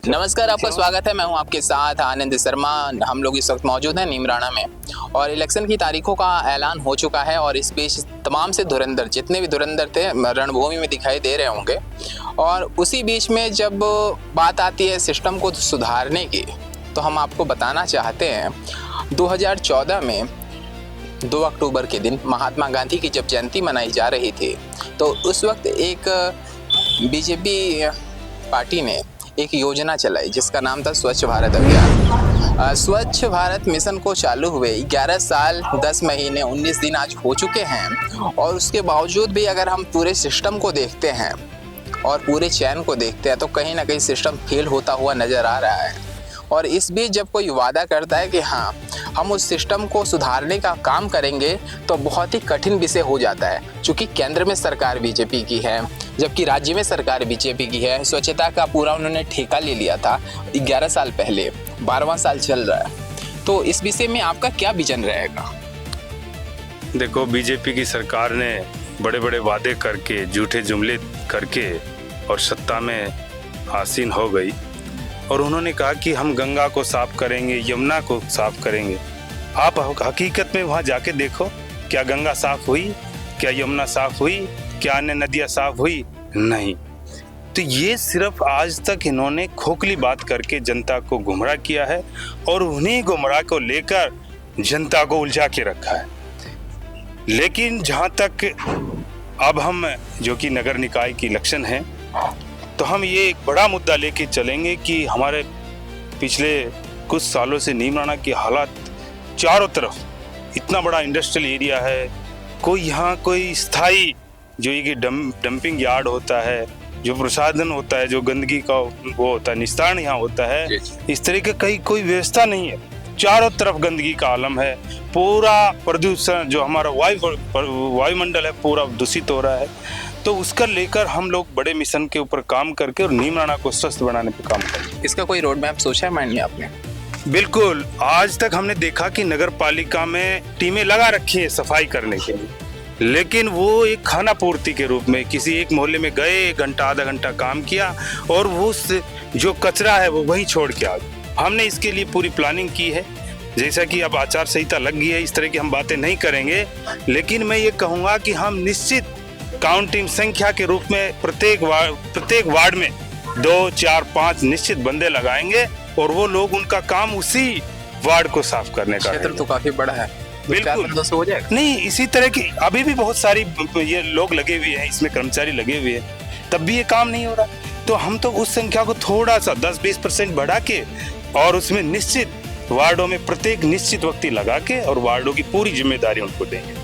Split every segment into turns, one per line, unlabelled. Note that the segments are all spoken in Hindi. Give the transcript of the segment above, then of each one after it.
नमस्कार, आपका स्वागत है। मैं हूं आपके साथ आनंद शर्मा। हम लोग इस वक्त मौजूद हैं नीमराना में और इलेक्शन की तारीखों का ऐलान हो चुका है और इस बीच तमाम से धुरंधर जितने भी धुरंधर थे रणभूमि में दिखाई दे रहे होंगे। और उसी बीच में जब बात आती है सिस्टम को सुधारने की, तो हम आपको बताना चाहते हैं 2014 में 2 अक्टूबर के दिन महात्मा गांधी की जब जयंती मनाई जा रही थी, तो उस वक्त एक बीजेपी पार्टी ने एक योजना चलाई जिसका नाम था स्वच्छ भारत अभियान। स्वच्छ भारत मिशन को चालू हुए 11 साल 10 महीने 19 दिन आज हो चुके हैं और उसके बावजूद भी अगर हम पूरे सिस्टम को देखते हैं और पूरे चैन को देखते हैं तो कहीं ना कहीं सिस्टम फेल होता हुआ नज़र आ रहा है। और इस बीच जब कोई वादा करता है कि हाँ हम उस सिस्टम को सुधारने का काम करेंगे, तो बहुत ही कठिन विषय हो जाता है। चूँकि केंद्र में सरकार बीजेपी की है जबकि राज्य में सरकार बीजेपी की है। स्वच्छता का पूरा उन्होंने ठेका ले लिया था 11 साल पहले, 12वां साल चल रहा है। तो इस विषय में आपका क्या विजन रहेगा?
देखो, बीजेपी की सरकार ने बड़े बड़े वादे करके, झूठे जुमले करके और सत्ता में आसीन हो गई और उन्होंने कहा कि हम गंगा को साफ करेंगे, यमुना को साफ करेंगे। आप हकीकत में वहाँ जाके देखो, क्या गंगा साफ हुई? क्या यमुना साफ हुई? क्या अन्य नदियाँ साफ हुई? नहीं। तो ये सिर्फ आज तक इन्होंने खोखली बात करके जनता को गुमराह किया है और उन्हीं गुमराह को लेकर जनता को उलझा के रखा है। लेकिन जहाँ तक अब हम जो कि नगर निकाय की इलेक्शन है, तो हम ये एक बड़ा मुद्दा लेके चलेंगे कि हमारे पिछले कुछ सालों से नीमराना की हालात, चारों तरफ इतना बड़ा इंडस्ट्रियल एरिया है, कोई यहाँ कोई स्थायी जो ये डंपिंग यार्ड होता है, जो प्रसाधन होता है, जो गंदगी का वो होता है, निस्तारण यहाँ होता है, इस तरह के कहीं कोई व्यवस्था नहीं है। चारों तरफ गंदगी का आलम है, पूरा प्रदूषण जो हमारा वायुमंडल है पूरा दूषित हो रहा है। तो उसका लेकर हम लोग बड़े मिशन के ऊपर काम करके और नीमराना को स्वस्थ बनाने पे काम करें।
इसका कोई रोड मैप सोचा है माइंड में आपने?
बिल्कुल। आज तक हमने देखा कि नगर पालिका में टीमें लगा रखी है सफाई करने के लिए, लेकिन वो एक खाना पूर्ति के रूप में किसी एक मोहल्ले में गए, 1 घंटा आधा घंटा काम किया और वो जो कचरा है वो वहीं छोड़ के आ गए। हमने इसके लिए पूरी प्लानिंग की है। जैसा कि अब आचार संहिता लग गई है, इस तरह की हम बातें नहीं करेंगे, लेकिन मैं ये कहूँगा कि हम निश्चित काउंटिंग संख्या के रूप में प्रत्येक वार्ड में 2, 4, 5 निश्चित बंदे लगाएंगे और वो लोग उनका काम उसी वार्ड को साफ करने का।
क्षेत्र तो काफी बड़ा है,
बिल्कुल
हो जाएगा।
नहीं, इसी तरह की अभी भी बहुत सारी ये लोग लगे हुए हैं, इसमें कर्मचारी लगे हुए हैं, तब भी ये काम नहीं हो रहा। तो हम तो उस संख्या को थोड़ा सा 10-20% बढ़ा के और उसमें निश्चित वार्डों में प्रत्येक निश्चित व्यक्ति लगा के और वार्डों की पूरी जिम्मेदारी उनको देंगे।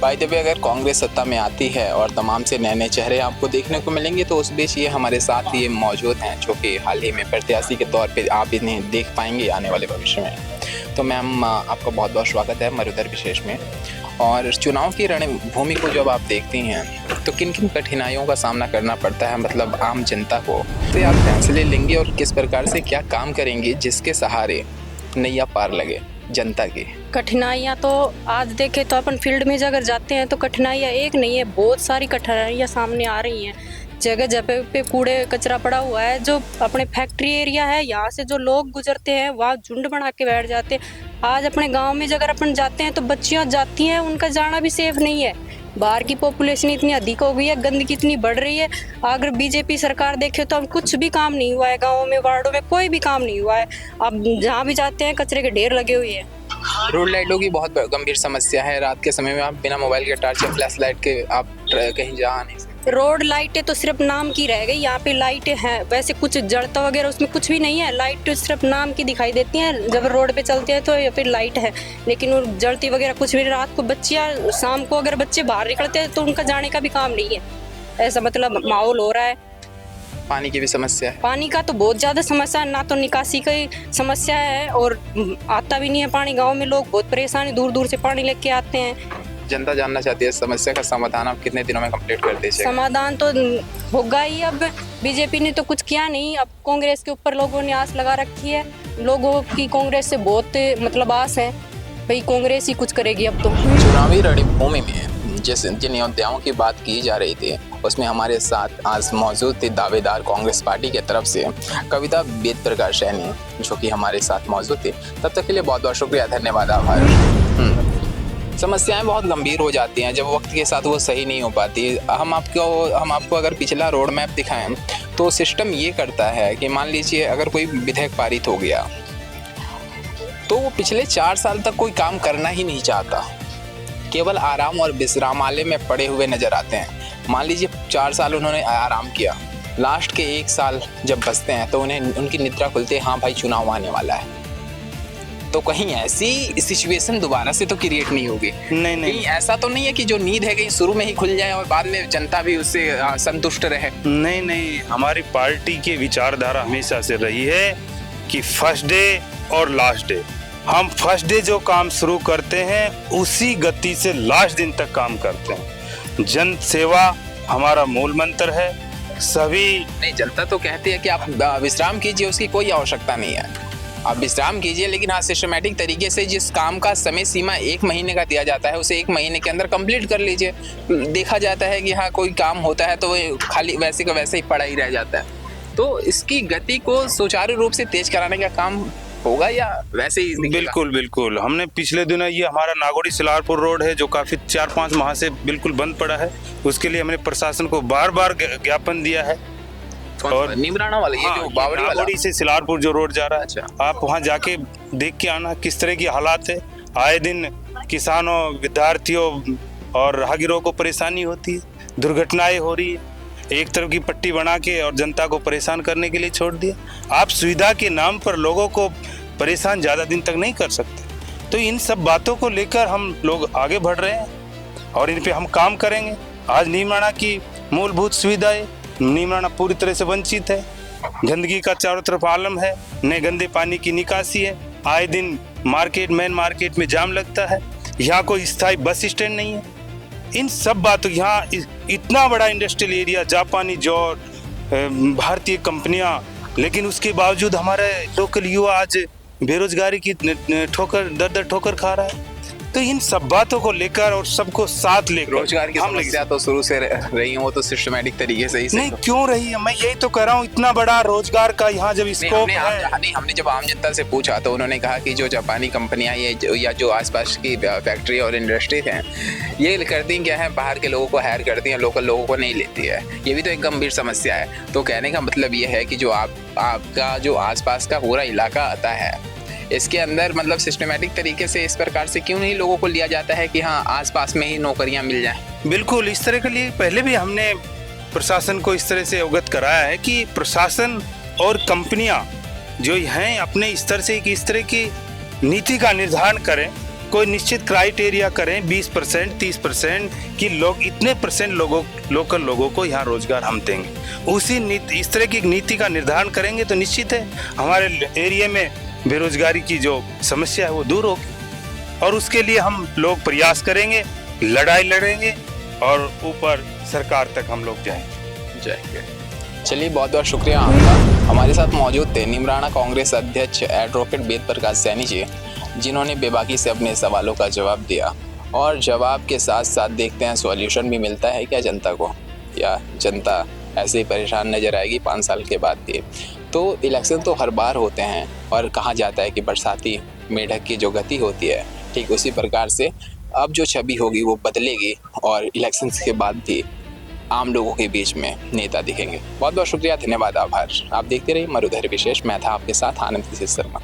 बाय द वे, अगर कांग्रेस सत्ता में आती है और तमाम से नए नए चेहरे आपको देखने को मिलेंगे, तो उस बीच ये हमारे साथ ये मौजूद हैं जो कि हाल ही में प्रत्याशी के तौर पे आप इन्हें देख पाएंगे आने वाले भविष्य में। तो मैम, आपका बहुत बहुत स्वागत है मरुधर विशेष में। और चुनाव की रणभूमि को जब आप देखती हैं तो किन किन कठिनाइयों का सामना करना पड़ता है, मतलब आम जनता को, तो आप फैसले लेंगे और किस प्रकार से क्या काम करेंगे जिसके सहारे नैया पार लगे जनता की?
कठिनाइयाँ तो आज देखें तो अपन फील्ड में अगर जाते हैं तो कठिनाइयाँ एक नहीं है, बहुत सारी कठिनाइयाँ सामने आ रही हैं। जगह जगह पे कूड़े कचरा पड़ा हुआ है। जो अपने फैक्ट्री एरिया है, यहाँ से जो लोग गुजरते हैं वहाँ झुंड बना के बैठ जाते हैं। आज अपने गांव में अगर अपन जाते हैं तो बच्चियाँ जाती हैं, उनका जाना भी सेफ नहीं है। बाहर की पॉपुलेशन इतनी अधिक हो गई है, गंदगी इतनी बढ़ रही है। अगर बीजेपी सरकार देखे तो अब कुछ भी काम नहीं हुआ है, गाँव में वार्डों में कोई भी काम नहीं हुआ है। अब जहाँ भी जाते हैं कचरे के ढेर लगे हुए हैं।
रोड लाइटों की बहुत गंभीर समस्या है। रात के समय में आप बिना मोबाइल के टॉर्च या फ्लैश लाइट के आप कहीं जा नहीं सकते।
रोड लाइटें तो सिर्फ नाम की रह गई। यहाँ पे लाइटें हैं, वैसे कुछ जड़ता वगैरह उसमें कुछ भी नहीं है। लाइट सिर्फ नाम की दिखाई देती हैं, जब रोड पे चलते हैं तो या फिर लाइट है, लेकिन वो जड़ती वगैरह कुछ भी। रात को बच्चियाँ, शाम को अगर बच्चे बाहर निकलते हैं तो उनका जाने का भी काम नहीं है, ऐसा मतलब माहौल हो रहा है।
पानी की भी समस्या है।
पानी का तो बहुत ज़्यादा समस्या है, ना तो निकासी की समस्या है और आता भी नहीं है पानी। गाँव में लोग बहुत परेशानी, दूर दूर से पानी लेके आते हैं।
जनता जानना चाहती है समस्या का समाधान आप कितने दिनों में कंप्लीट कर दीजिए?
समाधान तो होगा ही। अब बीजेपी ने तो कुछ किया नहीं, अब कांग्रेस के ऊपर लोगों ने आस लगा रखी है। लोगों की कांग्रेस से बहुत मतलब आस है, भाई कांग्रेस ही कुछ करेगी अब तो।
चुनावी रणभूमि में जिन योद्धाओं की बात की जा रही थी उसमें हमारे साथ आज मौजूद थे दावेदार कांग्रेस पार्टी की तरफ से कविता वेद प्रकाश सैनी, जो कि हमारे साथ मौजूद थे। तब तक के लिए बहुत बहुत शुक्रिया, धन्यवाद, आभार। समस्याएं बहुत गंभीर हो जाती हैं जब वक्त के साथ वो सही नहीं हो पाती। हम आपको अगर पिछला रोड मैप दिखाएं तो सिस्टम ये करता है कि मान लीजिए अगर कोई विधेयक पारित हो गया तो वो पिछले 4 साल तक कोई काम करना ही नहीं चाहता, केवल आराम और विश्रामालय में पड़े हुए नजर आते हैं। मान लीजिए 4 साल उन्होंने आराम किया, लास्ट के 1 साल जब बचते हैं तो उन्हें उनकी निद्रा खुलती है, हाँ भाई चुनाव आने वाला है। तो कहीं ऐसी सिचुएशन दोबारा से तो क्रिएट नहीं होगी। नहीं, ऐसा तो नहीं है कि जो नींद है कहीं शुरू में ही खुल जाए और बाद में जनता भी उससे संतुष्ट रहे।
नहीं, हमारी पार्टी की विचारधारा हमेशा से रही है कि फर्स्ट डे और लास्ट डे, हम फर्स्ट डे जो काम शुरू करते हैं उसी गति से लास्ट दिन तक काम करते हैं। जन सेवा हमारा मूल मंत्र है। सभी
नहीं, जनता तो कहती है कि आप विश्राम कीजिए, उसकी कोई आवश्यकता नहीं है, आप विश्राम कीजिए, लेकिन हाँ सिस्टमेटिक तरीके से जिस काम का समय सीमा 1 महीने का दिया जाता है उसे 1 महीने के अंदर कंप्लीट कर लीजिए। देखा जाता है कि हाँ कोई काम होता है तो वो खाली वैसे का वैसे ही पड़ा ही रह जाता है। तो इसकी गति को सुचारू रूप से तेज कराने का काम होगा या वैसे ही?
बिल्कुल। हमने पिछले दिनों ये हमारा नागोड़ी सिलारपुर रोड है जो काफी 4-5 माह से बिल्कुल बंद पड़ा है, उसके लिए हमने प्रशासन को बार ज्ञापन दिया है।
और नीमराणा वाला ये जो बावड़ी वाला
से सिलारपुर जो रोड जा रहा है,
अच्छा,
आप वहाँ जाके देख के आना किस तरह की हालात है। आए दिन किसानों, विद्यार्थियों और राहगीरों को परेशानी होती है, दुर्घटनाएं हो रही है। एक तरफ की पट्टी बना के और जनता को परेशान करने के लिए छोड़ दिया। आप सुविधा के नाम पर लोगों को परेशान ज्यादा दिन तक नहीं कर सकते। तो इन सब बातों को लेकर हम लोग आगे बढ़ रहे हैं और इन पे हम काम करेंगे। आज नीमराणा की मूलभूत सुविधाएं, नीमराणा पूरी तरह से वंचित है। गंदगी का चारों तरफ आलम है, न गंदे पानी की निकासी है। आए दिन मेन मार्केट में जाम लगता है। यहाँ कोई स्थायी बस स्टैंड नहीं है। इन सब बातों, यहाँ इतना बड़ा इंडस्ट्रियल एरिया, जापानी जॉब, भारतीय कंपनियां, लेकिन उसके बावजूद हमारे लोकल युवा आज बेरोजगारी की दर ठोकर खा रहा है। तो इन सब बातों को लेकर और सबको साथ लेकर,
रोजगार की समस्या तो शुरू से रही है, वो तो सिस्टमेटिक तरीके से ही
नहीं क्यों रही है, मैं यही तो कह रहा हूँ। इतना बड़ा रोजगार का यहाँ जब स्कोप है।
हमने जब आम जनता से पूछा तो उन्होंने कहा कि जो जापानी कंपनियां या जो आसपास की फैक्ट्री और इंडस्ट्री हैं ये करती क्या है, बाहर के लोगों को हायर करती हैं, लोकल लोगों को नहीं लेती है। ये भी तो एक गंभीर समस्या है। तो कहने का मतलब ये है कि जो आपका जो आसपास का पूरा इलाका आता है इसके अंदर मतलब सिस्टमेटिक तरीके से इस प्रकार से क्यों नहीं लोगों को लिया जाता है कि हाँ आसपास में ही नौकरियां मिल जाएं।
बिल्कुल, इस तरह के लिए पहले भी हमने प्रशासन को इस तरह से अवगत कराया है कि प्रशासन और कंपनियां जो हैं अपने स्तर से इस तरह की नीति का निर्धारण करें, कोई निश्चित क्राइटेरिया करें, 20%, 30% कि लोग इतने % लोकल लोगों को यहाँ रोजगार हम देंगे। इस तरह की नीति का निर्धारण करेंगे तो निश्चित है हमारे एरिया में बेरोजगारी की जो समस्या है वो दूर होगी और उसके लिए हम लोग प्रयास करेंगे, लड़ाई लड़ेंगे और ऊपर सरकार तक हम लोग जाएंगे।
चलिए, बहुत बहुत शुक्रिया आपका। हमारे साथ मौजूद थे नीमराणा कांग्रेस अध्यक्ष एडवोकेट वेद प्रकाश सैनी जी, जिन्होंने बेबाकी से अपने सवालों का जवाब दिया और जवाब के साथ साथ देखते हैं सॉल्यूशन भी मिलता है क्या जनता को, या जनता ऐसे ही परेशान नजर आएगी 5 साल के बाद भी। तो इलेक्शन तो हर बार होते हैं और कहा जाता है कि बरसाती मेढक की जो गति होती है ठीक उसी प्रकार से अब जो छवि होगी वो बदलेगी और इलेक्शंस के बाद भी आम लोगों के बीच में नेता दिखेंगे। बहुत बहुत शुक्रिया, धन्यवाद, आभार। आप देखते रहिए मरुधर विशेष। मैं था आपके साथ आनंद किशोर शर्मा।